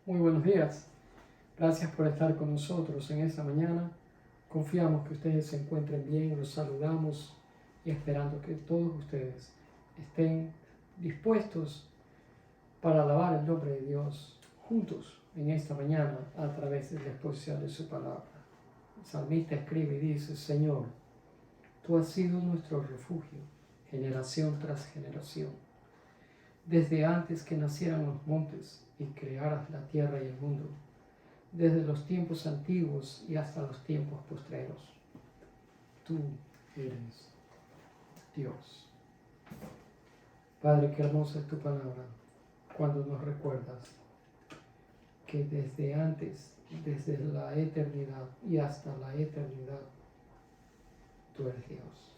Muy buenos días. Gracias por estar con nosotros en esta mañana. Confiamos que ustedes se encuentren bien, los saludamos y esperando que todos ustedes estén dispuestos para alabar el nombre de Dios juntos en esta mañana a través de la exposición de su palabra. El salmista escribe y dice: Señor, tú has sido nuestro refugio, generación tras generación. Desde antes que nacieran los montes y crearas la tierra y el mundo, desde los tiempos antiguos y hasta los tiempos postreros, tú eres Dios. Padre, qué hermosa es tu palabra cuando nos recuerdas que desde antes, desde la eternidad y hasta la eternidad, tú eres Dios.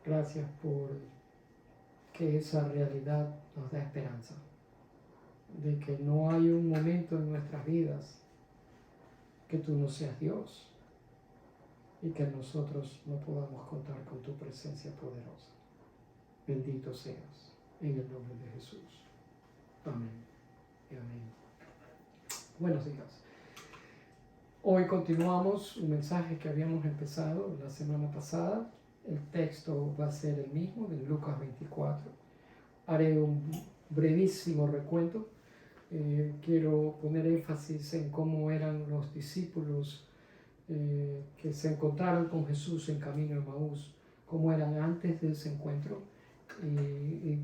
Gracias por que esa realidad nos da esperanza, de que no hay un momento en nuestras vidas que tú no seas Dios y que nosotros no podamos contar con tu presencia poderosa. Bendito seas, en el nombre de Jesús. Amén y amén. Buenos días. Hoy continuamos un mensaje que habíamos empezado la semana pasada. El texto va a ser el mismo, de Lucas 24. Haré un brevísimo recuento. Quiero poner énfasis en cómo eran los discípulos que se encontraron con Jesús en camino a Emaús, cómo eran antes de ese encuentro. Y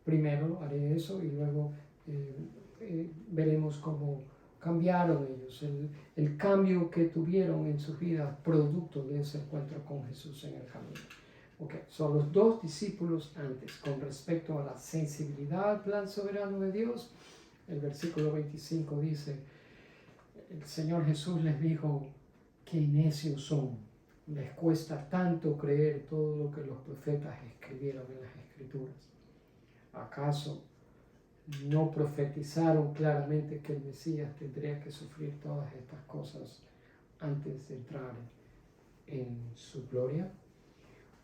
primero haré eso y luego veremos cómo cambiaron ellos, el cambio que tuvieron en sus vidas producto de ese encuentro con Jesús en el camino. Son los dos discípulos antes, con respecto a la sensibilidad al plan soberano de Dios. El versículo 25 dice: el Señor Jesús les dijo, qué necios son, les cuesta tanto creer todo lo que los profetas escribieron en las Escrituras. ¿Acaso no profetizaron claramente que el Mesías tendría que sufrir todas estas cosas antes de entrar en su gloria?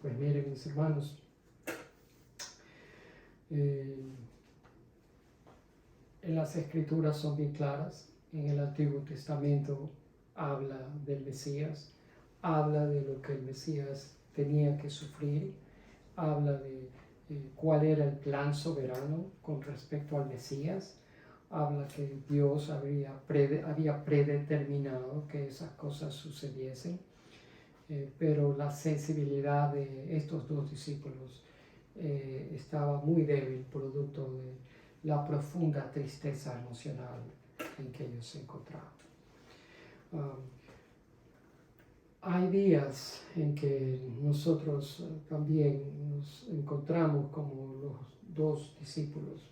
Pues miren, mis hermanos, en las Escrituras son bien claras. En el Antiguo Testamento habla del Mesías, habla de lo que el Mesías tenía que sufrir, habla de cuál era el plan soberano con respecto al Mesías, habla que Dios había predeterminado que esas cosas sucediesen, pero la sensibilidad de estos dos discípulos estaba muy débil, producto de la profunda tristeza emocional en que ellos se encontraban. Hay días en que nosotros también nos encontramos como los dos discípulos.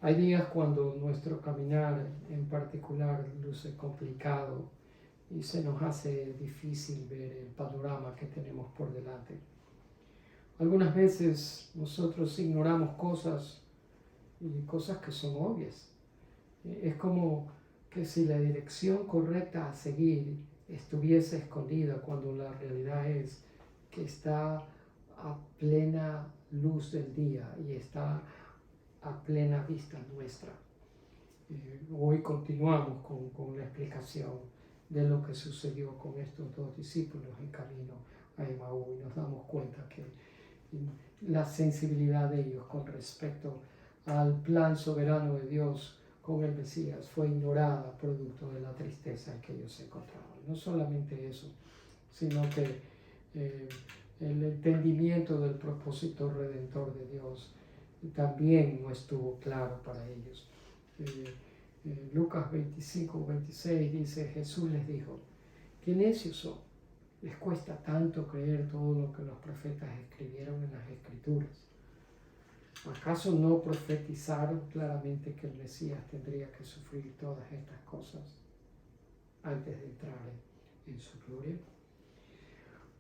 Hay días cuando nuestro caminar en particular luce complicado y se nos hace difícil ver el panorama que tenemos por delante. Algunas veces nosotros ignoramos cosas y cosas que son obvias. Es como que si la dirección correcta a seguir estuviese escondida, cuando la realidad es que está a plena luz del día y está a plena vista nuestra. Hoy continuamos con la explicación de lo que sucedió con estos dos discípulos en camino a Emaús, y nos damos cuenta que la sensibilidad de ellos con respecto al plan soberano de Dios con el Mesías fue ignorada producto de la tristeza en que ellos se encontraban. No solamente eso, sino que el entendimiento del propósito redentor de Dios también no estuvo claro para ellos. Lucas 25-26 dice: Jesús les dijo, qué necios son, les cuesta tanto creer todo lo que los profetas escribieron en las Escrituras. ¿Acaso no profetizaron claramente que el Mesías tendría que sufrir todas estas cosas antes de entrar en su gloria?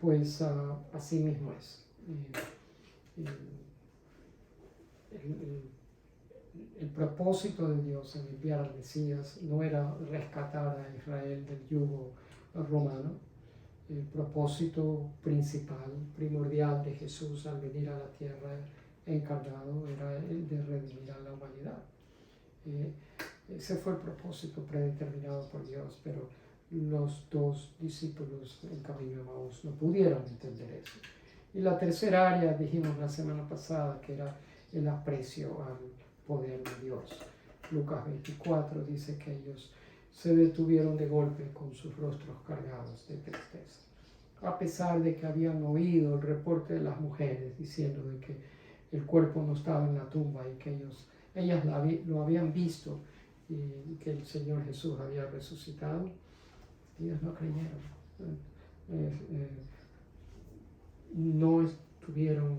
Pues así mismo es. El propósito de Dios en enviar al Mesías no era rescatar a Israel del yugo romano. El propósito principal, primordial de Jesús al venir a la tierra encarnado era el de redimir a la humanidad. Ese fue el propósito predeterminado por Dios, pero los dos discípulos en camino a Emaús no pudieron entender eso. Y la tercera área, dijimos la semana pasada, que era el aprecio al poder de Dios. Lucas 24 dice que ellos se detuvieron de golpe con sus rostros cargados de tristeza, a pesar de que habían oído el reporte de las mujeres diciendo de que el cuerpo no estaba en la tumba y que ellas lo habían visto y que el Señor Jesús había resucitado. Ellos no creyeron. No estuvieron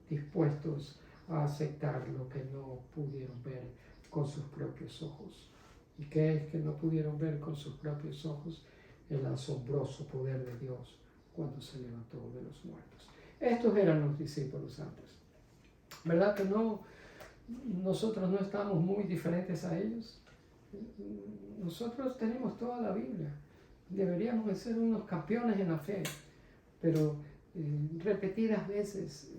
dispuestos a aceptar lo que no pudieron ver con sus propios ojos. ¿Y qué es que no pudieron ver con sus propios ojos? El asombroso poder de Dios cuando se levantó de los muertos. Estos eran los discípulos antes. ¿Verdad que no? Nosotros no estamos muy diferentes a ellos. Nosotros tenemos toda la Biblia. Deberíamos de ser unos campeones en la fe, pero repetidas veces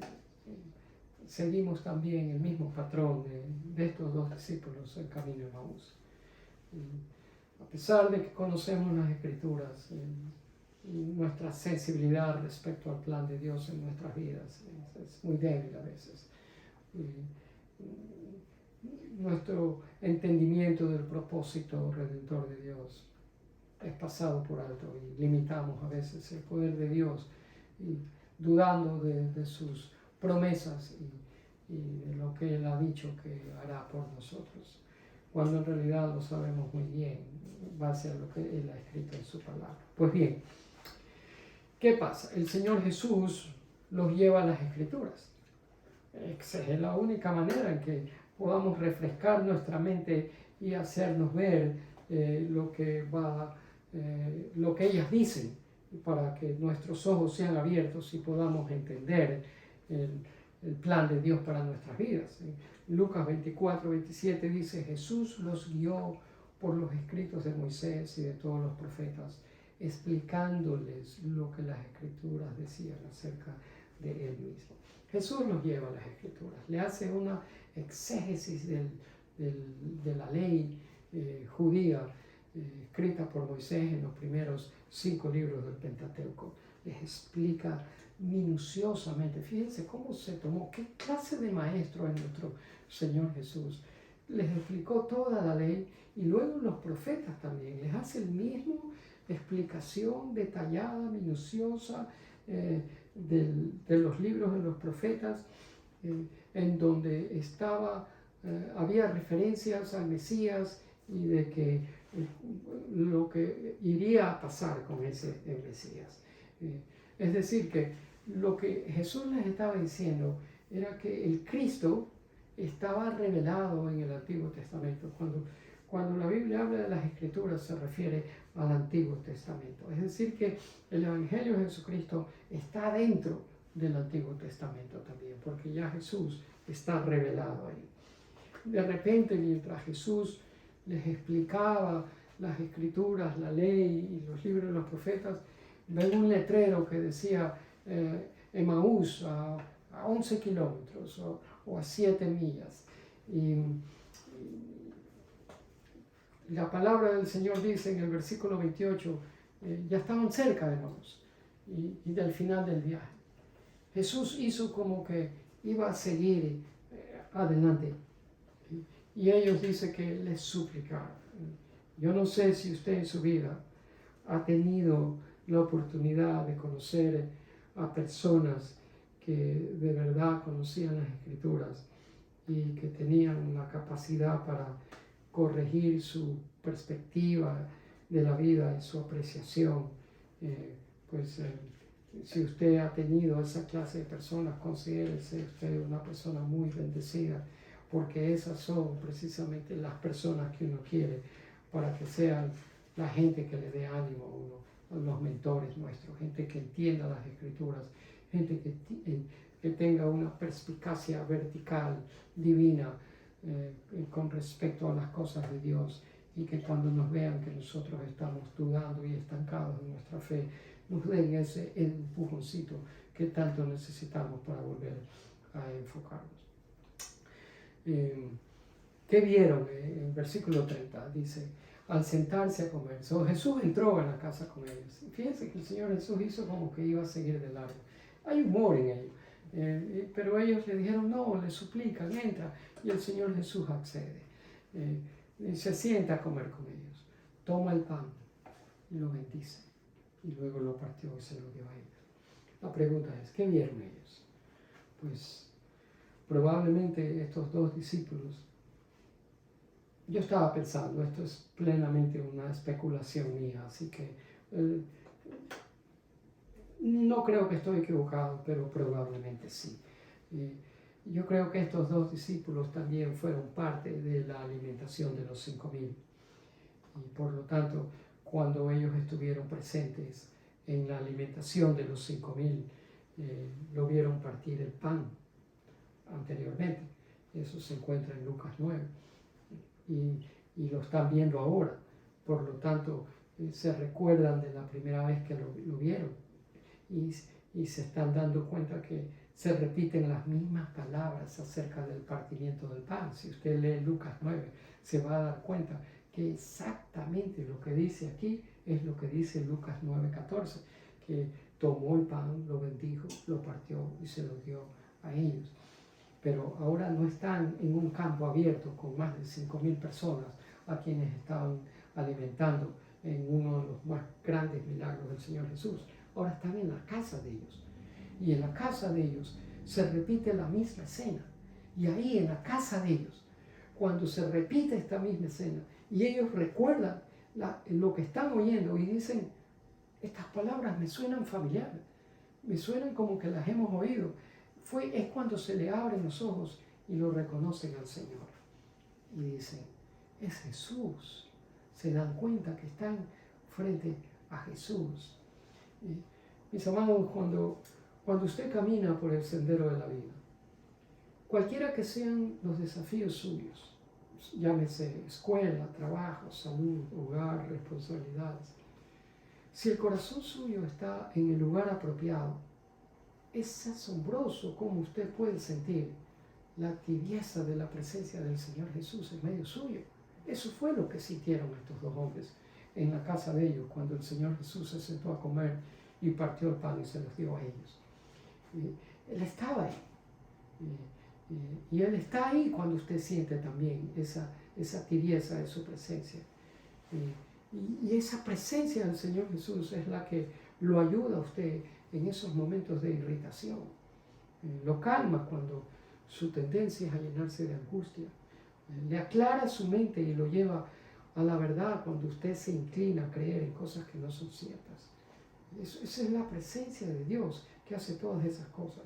seguimos también el mismo patrón de estos dos discípulos en camino a Emaús. A pesar de que conocemos las Escrituras, nuestra sensibilidad respecto al plan de Dios en nuestras vidas es muy débil a veces. Nuestro entendimiento del propósito redentor de Dios es pasado por alto y limitamos a veces el poder de Dios y dudando de sus promesas y de lo que Él ha dicho que hará por nosotros, cuando en realidad lo sabemos muy bien, base a lo que Él ha escrito en su palabra. Pues bien, ¿qué pasa? El Señor Jesús los lleva a las Escrituras. Esa es la única manera en que podamos refrescar nuestra mente y hacernos ver lo que ellas dicen, para que nuestros ojos sean abiertos y podamos entender el plan de Dios para nuestras vidas. Lucas 24, 27 dice: Jesús los guió por los escritos de Moisés y de todos los profetas, explicándoles lo que las Escrituras decían acerca de Él mismo. Jesús nos lleva a las Escrituras, le hace una exégesis de la ley judía escrita por Moisés en los primeros 5 libros del Pentateuco. Les explica minuciosamente. Fíjense cómo se tomó, qué clase de maestro es nuestro Señor Jesús. Les explicó toda la ley y luego los profetas también. Les hace el mismo explicación detallada, minuciosa de los libros de los profetas, en donde había referencias al Mesías y de que lo que iría a pasar con ese Mesías. Es decir, que lo que Jesús les estaba diciendo era que el Cristo estaba revelado en el Antiguo Testamento. Cuando la Biblia habla de las Escrituras se refiere al Antiguo Testamento. Es decir, que el Evangelio de Jesucristo está dentro del Antiguo Testamento también, porque ya Jesús está revelado ahí. De repente, mientras Jesús les explicaba las Escrituras, la ley y los libros de los profetas, ven un letrero que decía Emaús a 11 kilómetros o a 7 millas. Y la palabra del Señor dice en el versículo 28, ya estaban cerca de Emaús y del final del viaje. Jesús hizo como que iba a seguir adelante. Y ellos dicen que les suplicaron. Yo no sé si usted en su vida ha tenido la oportunidad de conocer a personas que de verdad conocían las Escrituras y que tenían la capacidad para corregir su perspectiva de la vida y su apreciación. Si usted ha tenido esa clase de personas, considérese usted una persona muy bendecida, porque esas son precisamente las personas que uno quiere para que sean la gente que le dé ánimo a uno, los mentores nuestros, gente que entienda las Escrituras, gente que tenga una perspicacia vertical, divina, con respecto a las cosas de Dios, y que cuando nos vean que nosotros estamos dudando y estancados en nuestra fe, nos den ese empujoncito que tanto necesitamos para volver a enfocarnos. ¿Qué ¿qué vieron? En versículo 30 dice, al sentarse a comer. So, Jesús entró en la casa con ellos. Fíjense que el Señor Jesús hizo como que iba a seguir de largo. Hay humor en ello. Pero ellos le dijeron, no, le suplican, entra. Y el Señor Jesús accede. Y se sienta a comer con ellos. Toma el pan y lo bendice. Y luego lo partió y se lo dio a ellos. La pregunta es, ¿qué vieron ellos? Pues probablemente estos dos discípulos, yo estaba pensando, esto es plenamente una especulación mía, así que no creo que estoy equivocado, pero probablemente sí. Yo creo que estos dos discípulos también fueron parte de la alimentación de los 5,000. Y por lo tanto, cuando ellos estuvieron presentes en la alimentación de los 5,000, lo vieron partir el pan anteriormente. Eso se encuentra en Lucas 9. Y lo están viendo ahora. Por lo tanto, se recuerdan de la primera vez que lo vieron. Y se están dando cuenta que se repiten las mismas palabras acerca del partimiento del pan. Si usted lee Lucas 9, se va a dar cuenta que exactamente lo que dice aquí es lo que dice Lucas 9:14, que tomó el pan, lo bendijo, lo partió y se lo dio a ellos. Pero ahora no están en un campo abierto con más de 5,000 personas a quienes estaban alimentando en uno de los más grandes milagros del Señor Jesús. Ahora están en la casa de ellos. Y en la casa de ellos se repite la misma escena. Y ahí en la casa de ellos, cuando se repite esta misma escena, y ellos recuerdan lo que están oyendo y dicen, estas palabras me suenan familiares, me suenan como que las hemos oído. Es cuando se le abren los ojos y lo reconocen al Señor. Y dicen, es Jesús. Se dan cuenta que están frente a Jesús. Mis amados, cuando usted camina por el sendero de la vida, cualquiera que sean los desafíos suyos, llámese escuela, trabajo, salud, hogar, responsabilidades, si el corazón suyo está en el lugar apropiado, es asombroso cómo usted puede sentir la tibieza de la presencia del Señor Jesús en medio suyo. Eso fue lo que sintieron estos dos hombres en la casa de ellos cuando el Señor Jesús se sentó a comer y partió el pan y se los dio a ellos. Él estaba ahí. Y Él está ahí cuando usted siente también esa tibieza de su presencia. Y esa presencia del Señor Jesús es la que lo ayuda a usted en esos momentos de irritación. Lo calma cuando su tendencia es a llenarse de angustia. Le aclara su mente y lo lleva a la verdad cuando usted se inclina a creer en cosas que no son ciertas. Esa es la presencia de Dios que hace todas esas cosas.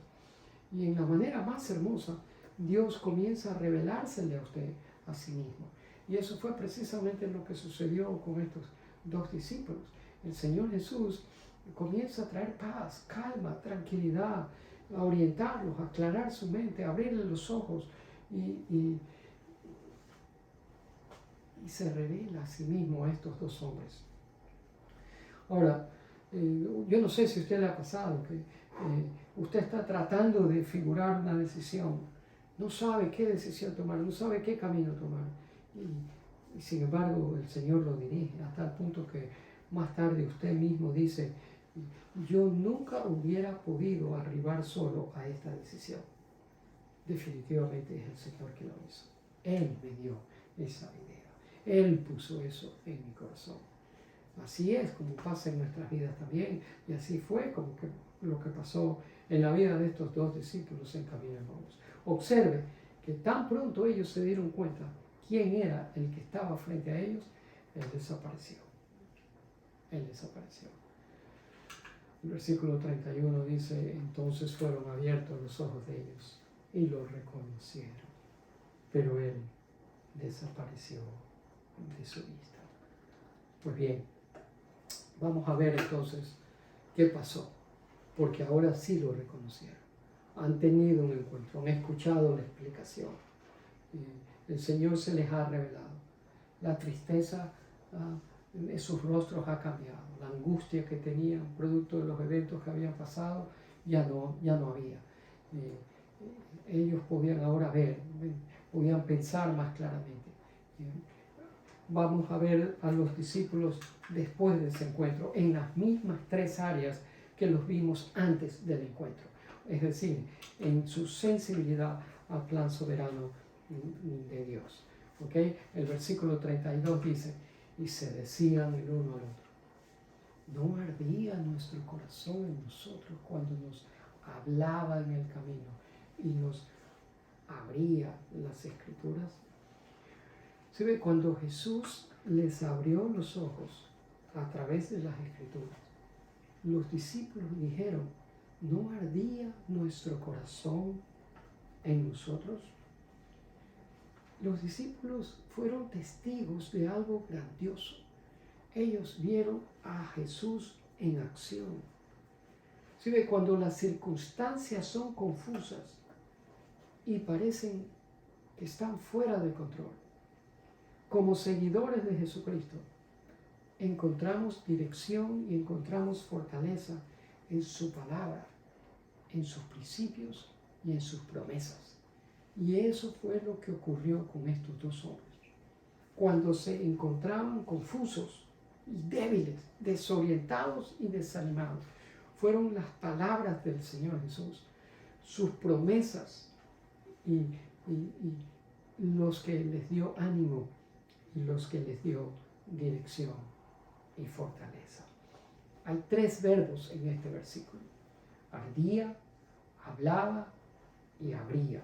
Y en la manera más hermosa, Dios comienza a revelársele a usted a sí mismo. Y eso fue precisamente lo que sucedió con estos dos discípulos. El Señor Jesús comienza a traer paz, calma, tranquilidad, a orientarlos, a aclarar su mente, a abrirle los ojos y se revela a sí mismo a estos dos hombres. Ahora, yo no sé si a usted le ha pasado que usted está tratando de figurar una decisión, no sabe qué decisión tomar, no sabe qué camino tomar, y sin embargo el Señor lo dirige a tal punto que más tarde usted mismo dice, yo nunca hubiera podido arribar solo a esta decisión. Definitivamente es el Señor que lo hizo. Él me dio esa idea. Él puso eso en mi corazón. Así es como pasa en nuestras vidas también. Y así fue como que lo que pasó en la vida de estos dos discípulos en Camino de Emaús. Observe que tan pronto ellos se dieron cuenta quién era el que estaba frente a ellos, Él desapareció. Él desapareció. El versículo 31 dice, entonces fueron abiertos los ojos de ellos y lo reconocieron, pero Él desapareció de su vista. Pues bien, vamos a ver entonces qué pasó, porque ahora sí lo reconocieron. Han tenido un encuentro, han escuchado la explicación. El Señor se les ha revelado. La tristeza en sus rostros ha cambiado. La angustia que tenían, producto de los eventos que habían pasado, ya no había. Ellos podían ahora ver podían pensar más claramente. Vamos a ver a los discípulos después de ese encuentro en las mismas 3 áreas que los vimos antes del encuentro. Es decir, en su sensibilidad al plan soberano de Dios. ¿Okay? El versículo 32 dice, y se decían el uno al otro, ¿no ardía nuestro corazón en nosotros cuando nos hablaba en el camino y nos abría las escrituras? ¿Se ve? Cuando Jesús les abrió los ojos a través de las escrituras, los discípulos dijeron, ¿no ardía nuestro corazón en nosotros? Los discípulos fueron testigos de algo grandioso. Ellos vieron a Jesús en acción. ¿Sí ve? Cuando las circunstancias son confusas y parecen que están fuera de control, como seguidores de Jesucristo, encontramos dirección y encontramos fortaleza en su palabra, en sus principios y en sus promesas. Y eso fue lo que ocurrió con estos 2 hombres. Cuando se encontraban confusos y débiles, desorientados y desanimados, fueron las palabras del Señor Jesús, sus promesas y los que les dio ánimo y los que les dio dirección y fortaleza. Hay 3 verbos en este versículo. Ardía, hablaba y abría.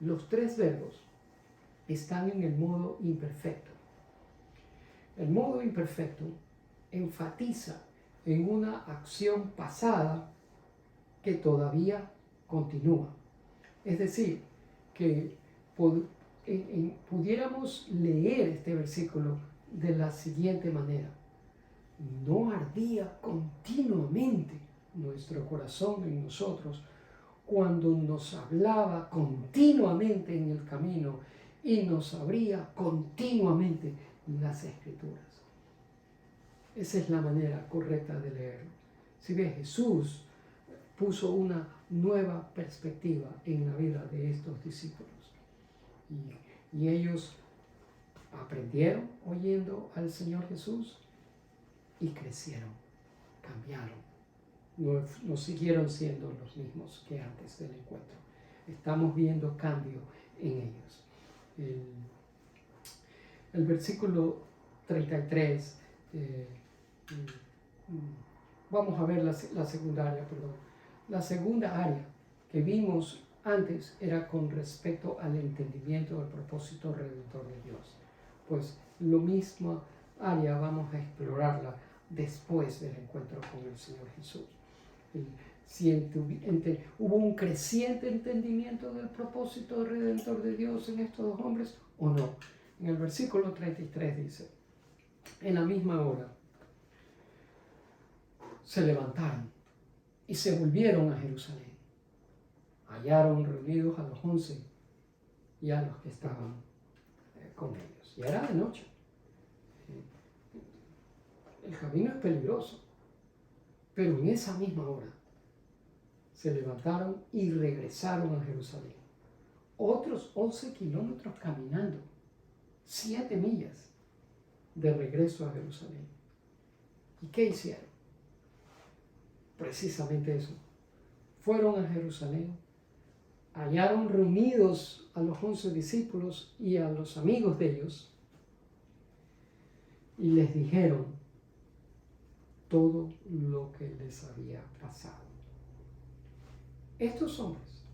Los 3 verbos están en el modo imperfecto. El modo imperfecto enfatiza en una acción pasada que todavía continúa. Es decir, que pudiéramos leer este versículo de la siguiente manera. ¿No ardía continuamente nuestro corazón en nosotros cuando nos hablaba continuamente en el camino y nos abría continuamente las escrituras? Esa es la manera correcta de leerlo. Si ves, Jesús puso una nueva perspectiva en la vida de estos discípulos. Y ellos aprendieron oyendo al Señor Jesús y crecieron, cambiaron. No siguieron siendo los mismos que antes del encuentro. Estamos viendo cambio en ellos. El versículo 33, vamos a ver la segunda área, perdón. La segunda área que vimos antes era con respecto al entendimiento del propósito redentor de Dios. Pues lo mismo área vamos a explorarla después del encuentro con el Señor Jesús. Si hubo un creciente entendimiento del propósito redentor de Dios en estos 2 hombres o no. En el versículo 33 dice, en la misma hora se levantaron y se volvieron a Jerusalén. Hallaron reunidos a los 11 y a los que estaban con ellos. Y era de noche. El camino es peligroso, pero en esa misma hora se levantaron y regresaron a Jerusalén. Otros 11 kilómetros caminando, 7 millas de regreso a Jerusalén. ¿Y qué hicieron? Precisamente eso. Fueron a Jerusalén, hallaron reunidos a los 11 discípulos y a los amigos de ellos y les dijeron todo lo que les había pasado. Estos hombres,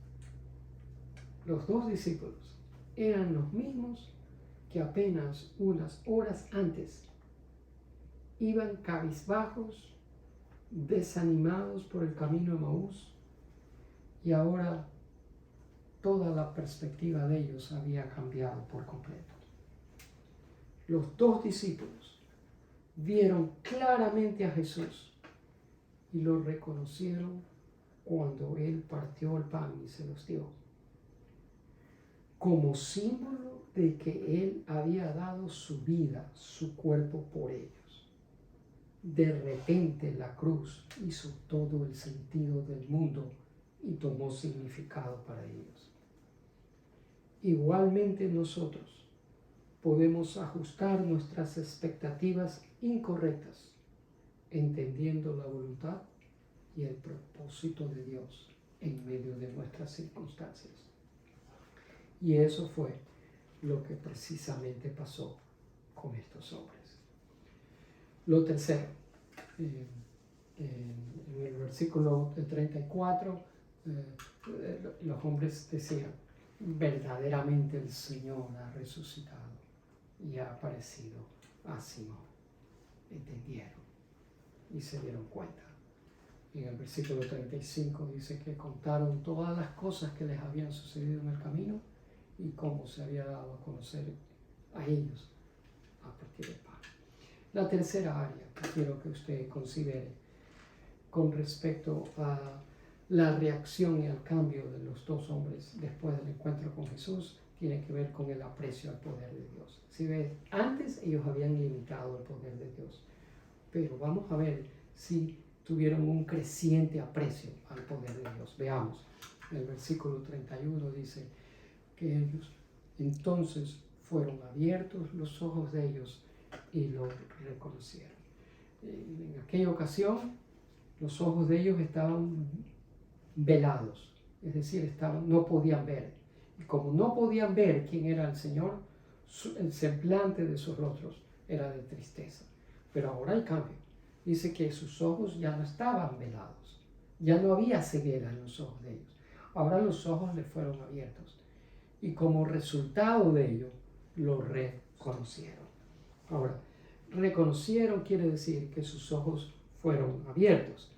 los 2 discípulos, eran los mismos que apenas unas horas antes iban cabizbajos, desanimados por el camino de Emaús, y ahora toda la perspectiva de ellos había cambiado por completo. Los 2 discípulos vieron claramente a Jesús y lo reconocieron cuando Él partió el pan y se los dio, como símbolo de que Él había dado su vida, su cuerpo por ellos. De repente la cruz hizo todo el sentido del mundo y tomó significado para ellos. igualmente nosotros podemos ajustar nuestras expectativas incorrectas, entendiendo la voluntad y el propósito de Dios en medio de nuestras circunstancias. Y eso fue lo que precisamente pasó con estos hombres. Lo tercero, en el versículo 34, los hombres decían, verdaderamente el Señor ha resucitado y ha aparecido a Simón. Entendieron y se dieron cuenta. En el versículo 35 dice que contaron todas las cosas que les habían sucedido en el camino y cómo se había dado a conocer a ellos a partir del pan. La tercera área que quiero que usted considere con respecto a la reacción y el cambio de los dos hombres después del encuentro con Jesús tiene que ver con el aprecio al poder de Dios. Si ves, antes ellos habían limitado el poder de Dios, pero vamos a ver si tuvieron un creciente aprecio al poder de Dios. Veamos, el versículo 31 dice que ellos entonces fueron abiertos los ojos de ellos y lo reconocieron. En aquella ocasión los ojos de ellos estaban velados, es decir, no podían ver. Y como no podían ver quién era el Señor, el semblante de sus rostros era de tristeza. Pero ahora hay cambio. Dice que sus ojos ya no estaban velados, ya no había ceguera en los ojos de ellos. Ahora los ojos les fueron abiertos y como resultado de ello lo reconocieron. Ahora, reconocieron quiere decir que sus ojos fueron abiertos,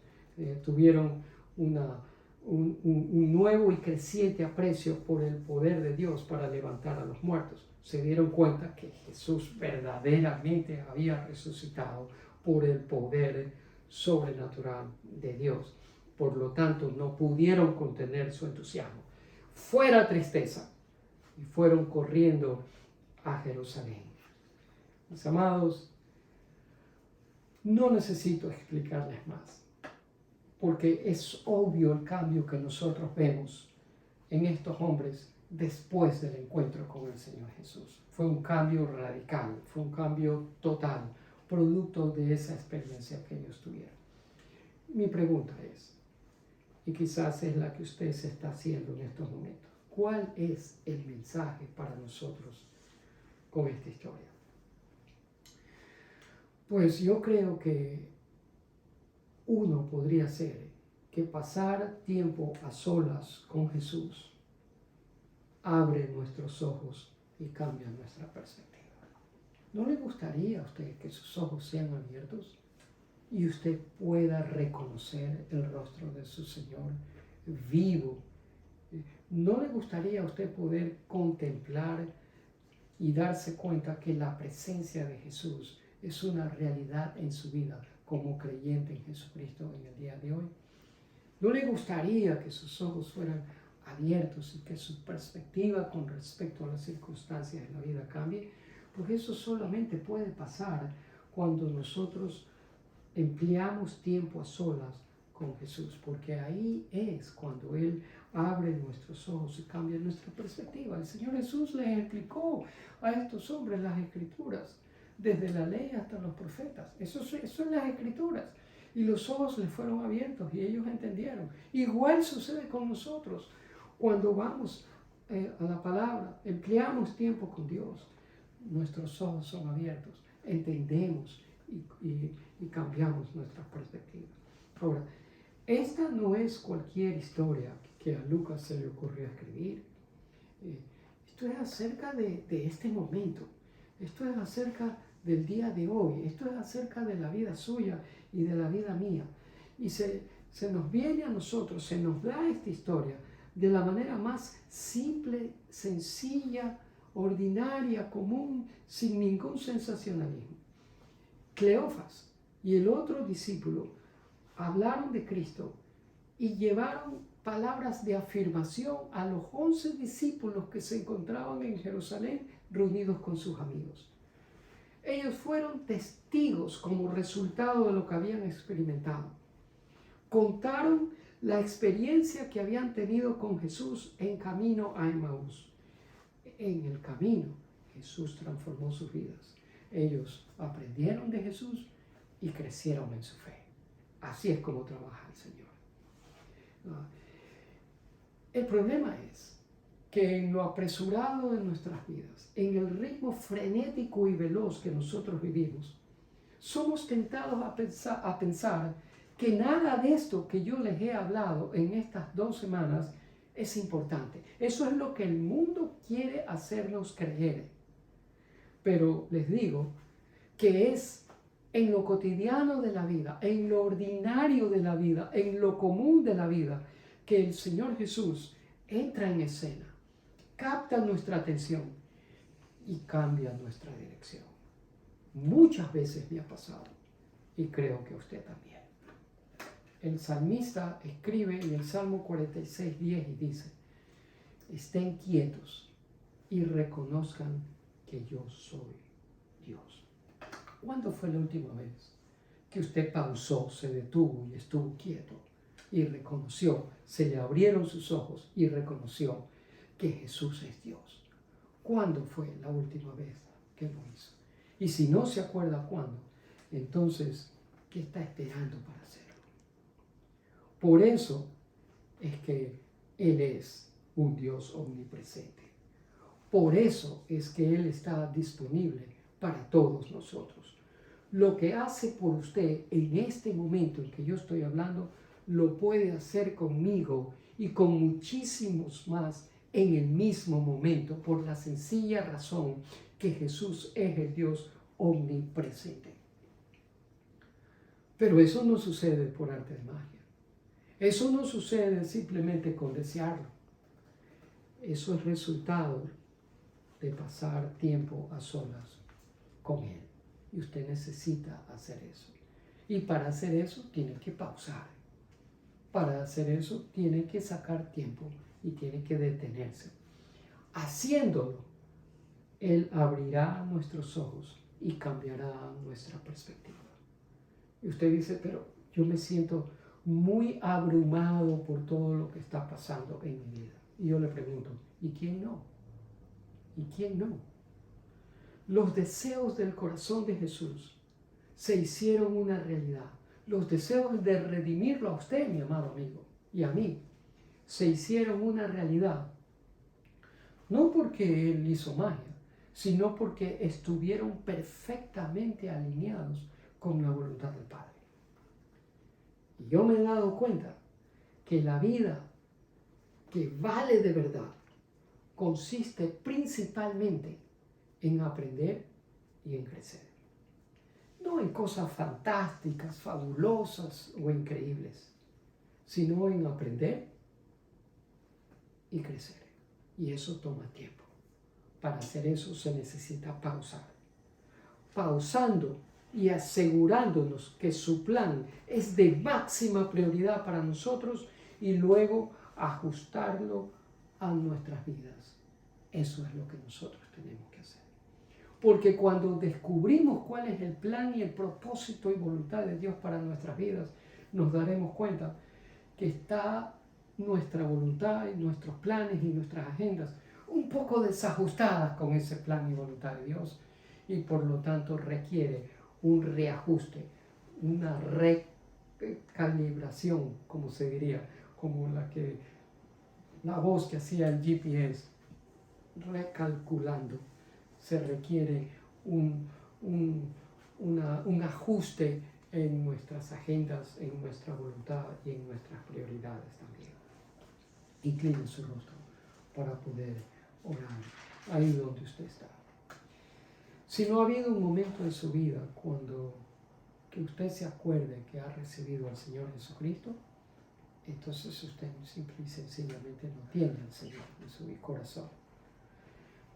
tuvieron un nuevo y creciente aprecio por el poder de Dios para levantar a los muertos. Se dieron cuenta que Jesús verdaderamente había resucitado por el poder sobrenatural de Dios. Por lo tanto, no pudieron contener su entusiasmo. Fuera tristeza. Y fueron corriendo a Jerusalén. Mis amados, no necesito explicarles más, porque es obvio el cambio que nosotros vemos en estos hombres después del encuentro con el Señor Jesús. Fue un cambio radical, fue un cambio total, producto de esa experiencia que ellos tuvieron. Mi pregunta es, y quizás es la que usted se está haciendo en estos momentos, ¿cuál es el mensaje para nosotros con esta historia? Pues yo creo que uno podría ser que pasar tiempo a solas con Jesús abre nuestros ojos y cambia nuestra perspectiva. ¿No le gustaría a usted que sus ojos sean abiertos y usted pueda reconocer el rostro de su Señor vivo? ¿No le gustaría a usted poder contemplar y darse cuenta que la presencia de Jesús es una realidad en su vida como creyente en Jesucristo en el día de hoy? ¿No le gustaría que sus ojos fueran abiertos y que su perspectiva con respecto a las circunstancias de la vida cambie? Porque eso solamente puede pasar cuando nosotros empleamos tiempo a solas con Jesús, porque ahí es cuando Él abre nuestros ojos y cambia nuestra perspectiva. El Señor Jesús les explicó a estos hombres las Escrituras, desde la ley hasta los profetas. Eso son las Escrituras. Y los ojos les fueron abiertos y ellos entendieron. Igual sucede con nosotros. Cuando vamos a la palabra, empleamos tiempo con Dios, nuestros ojos son abiertos, entendemos y cambiamos nuestra perspectiva. Ahora, esta no es cualquier historia que a Lucas se le ocurrió escribir. Esto es acerca de este momento. Esto es acerca del día de hoy. Esto es acerca de la vida suya y de la vida mía. Y se nos viene a nosotros, se nos da esta historia de la manera más simple, sencilla, ordinaria, común, sin ningún sensacionalismo. Cleofas y el otro discípulo hablaron de Cristo y llevaron palabras de afirmación a los 11 discípulos que se encontraban en Jerusalén reunidos con sus amigos. Ellos fueron testigos como resultado de lo que habían experimentado. Contaron la experiencia que habían tenido con Jesús en camino a Emaús. en el camino Jesús transformó sus vidas. Ellos aprendieron de Jesús y crecieron en su fe. Así es como trabaja el Señor. El problema es que en lo apresurado de nuestras vidas, en el ritmo frenético y veloz que nosotros vivimos, somos tentados a pensar que nada de esto que yo les he hablado en estas 2 semanas es importante. Eso es lo que el mundo quiere hacernos creer. Pero les digo que es en lo cotidiano de la vida, en lo ordinario de la vida, en lo común de la vida, que el Señor Jesús entra en escena, capta nuestra atención y cambia nuestra dirección. Muchas veces me ha pasado y creo que usted también. El salmista escribe en el Salmo 46:10 y dice: estén quietos y reconozcan que yo soy Dios. ¿Cuándo fue la última vez que usted pausó, se detuvo y estuvo quieto y reconoció, se le abrieron sus ojos y reconoció que Jesús es Dios? ¿Cuándo fue la última vez que lo hizo? Y si no se acuerda cuándo, entonces, ¿qué está esperando para hacerlo? Por eso es que Él es un Dios omnipresente. Por eso es que Él está disponible para todos nosotros. Lo que hace por usted en este momento en que yo estoy hablando, lo puede hacer conmigo y con muchísimos más en el mismo momento, por la sencilla razón que Jesús es el Dios omnipresente. Pero eso no sucede por arte de magia. Eso no sucede simplemente con desearlo. Eso es resultado de pasar tiempo a solas con Él. Y usted necesita hacer eso. Y para hacer eso tiene que pausar. Para hacer eso tiene que sacar tiempo y tiene que detenerse. Haciéndolo, Él abrirá nuestros ojos y cambiará nuestra perspectiva. Y usted dice, pero yo me siento muy abrumado por todo lo que está pasando en mi vida. Y yo le pregunto, ¿y quién no? ¿Y quién no? Los deseos del corazón de Jesús se hicieron una realidad. Los deseos de redimirlo a usted, mi amado amigo, y a mí, se hicieron una realidad. No porque Él hizo magia, sino porque estuvieron perfectamente alineados con la voluntad del Padre. Y yo me he dado cuenta que la vida que vale de verdad consiste principalmente en aprender y en crecer. No en cosas fantásticas, fabulosas o increíbles, sino en aprender y crecer. Y eso toma tiempo. Para hacer eso se necesita pausar. Pausando y asegurándonos que su plan es de máxima prioridad para nosotros y luego ajustarlo a nuestras vidas. Eso es lo que nosotros tenemos que hacer. Porque cuando descubrimos cuál es el plan y el propósito y voluntad de Dios para nuestras vidas, nos daremos cuenta que está nuestra voluntad y nuestros planes y nuestras agendas un poco desajustadas con ese plan y voluntad de Dios, y por lo tanto requiere un reajuste, una recalibración, como se diría, como la voz que hacía el GPS, recalculando. Se requiere un ajuste en nuestras agendas, en nuestra voluntad y en nuestras prioridades también. Incline su rostro para poder orar ahí donde usted está. Si no ha habido un momento en su vida cuando que usted se acuerde que ha recibido al Señor Jesucristo, entonces usted simple y sencillamente no tiene al Señor en su corazón.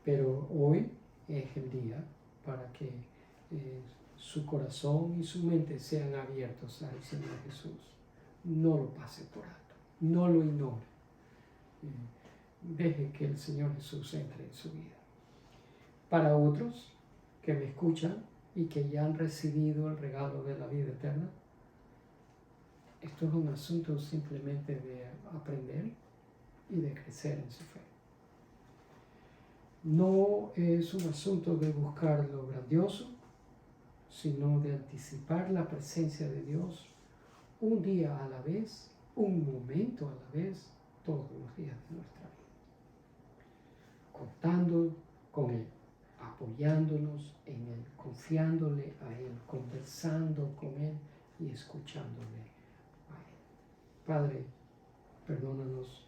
Pero hoy es el día para que su corazón y su mente sean abiertos al Señor Jesús. No lo pase por alto, no lo ignore. Deje que el Señor Jesús entre en su vida. Para otros que me escuchan y que ya han recibido el regalo de la vida eterna, esto es un asunto simplemente de aprender y de crecer en su fe. No es un asunto de buscar lo grandioso, sino de anticipar la presencia de Dios un día a la vez, un momento a la vez, todos los días de nuestra vida. Contando con Él, apoyándonos en Él, confiándole a Él, conversando con Él y escuchándole a Él. Padre, perdónanos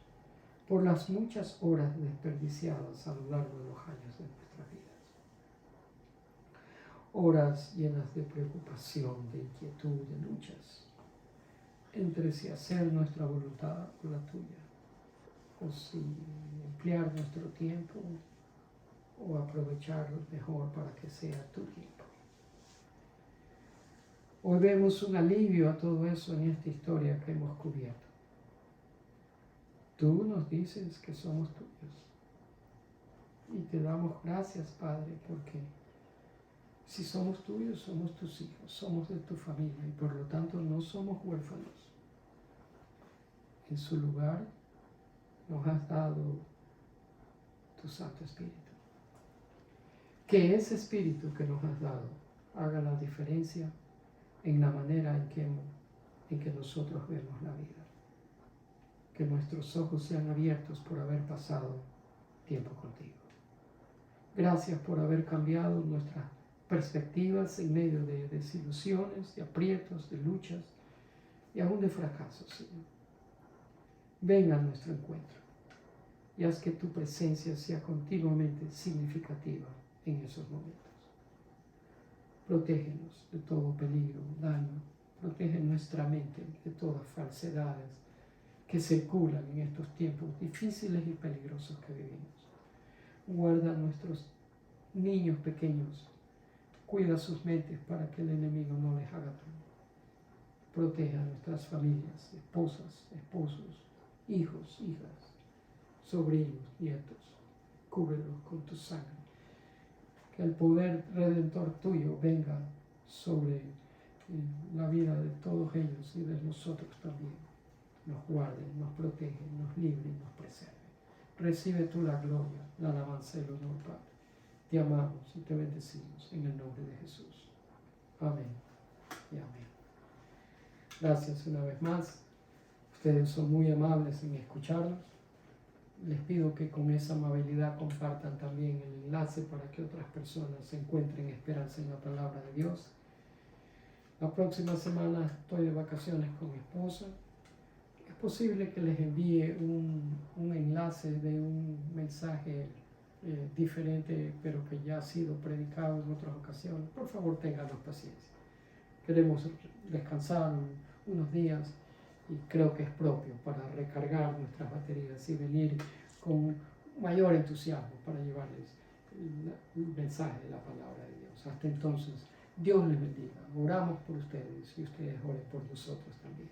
por las muchas horas desperdiciadas a lo largo de los años de nuestras vidas. Horas llenas de preocupación, de inquietud, de luchas entre si hacer nuestra voluntad o la tuya, o si emplear nuestro tiempo o aprovecharlo mejor para que sea tu tiempo. Hoy vemos un alivio a todo eso en esta historia que hemos cubierto. Tú nos dices que somos tuyos y te damos gracias, Padre, porque si somos tuyos, somos tus hijos, somos de tu familia y por lo tanto no somos huérfanos. En su lugar nos has dado tu Santo Espíritu. Que ese Espíritu que nos has dado haga la diferencia en la manera en que nosotros vemos la vida. Que nuestros ojos sean abiertos por haber pasado tiempo contigo. Gracias por haber cambiado nuestras perspectivas en medio de desilusiones, de aprietos, de luchas y aún de fracasos, Señor. Ven a nuestro encuentro y haz que tu presencia sea continuamente significativa en esos momentos. Protégenos de todo peligro, daño. Protege nuestra mente de todas falsedades que circulan en estos tiempos difíciles y peligrosos que vivimos. Guarda a nuestros niños pequeños. Cuida sus mentes para que el enemigo no les haga daño. Protege a nuestras familias, esposas, esposos, hijos, hijas, sobrinos, nietos. Cúbrelos con tu sangre. Que el poder redentor tuyo venga sobre la vida de todos ellos y de nosotros también. Nos guarde, nos protege, nos libre y nos preserve. Recibe tú la gloria, la alabanza y el honor, Padre. Te amamos y te bendecimos en el nombre de Jesús. Amén y amén. Gracias una vez más. Ustedes son muy amables en escucharnos. Les pido que con esa amabilidad compartan también el enlace para que otras personas encuentren esperanza en la palabra de Dios. La próxima semana estoy de vacaciones con mi esposa. Es posible que les envíe un enlace de un mensaje diferente, pero que ya ha sido predicado en otras ocasiones. Por favor, ténganos paciencia. Queremos descansar unos días y creo que es propio para recargar nuestras baterías y venir con mayor entusiasmo para llevarles el mensaje de la palabra de Dios. Hasta entonces, Dios les bendiga. Oramos por ustedes y ustedes oren por nosotros también.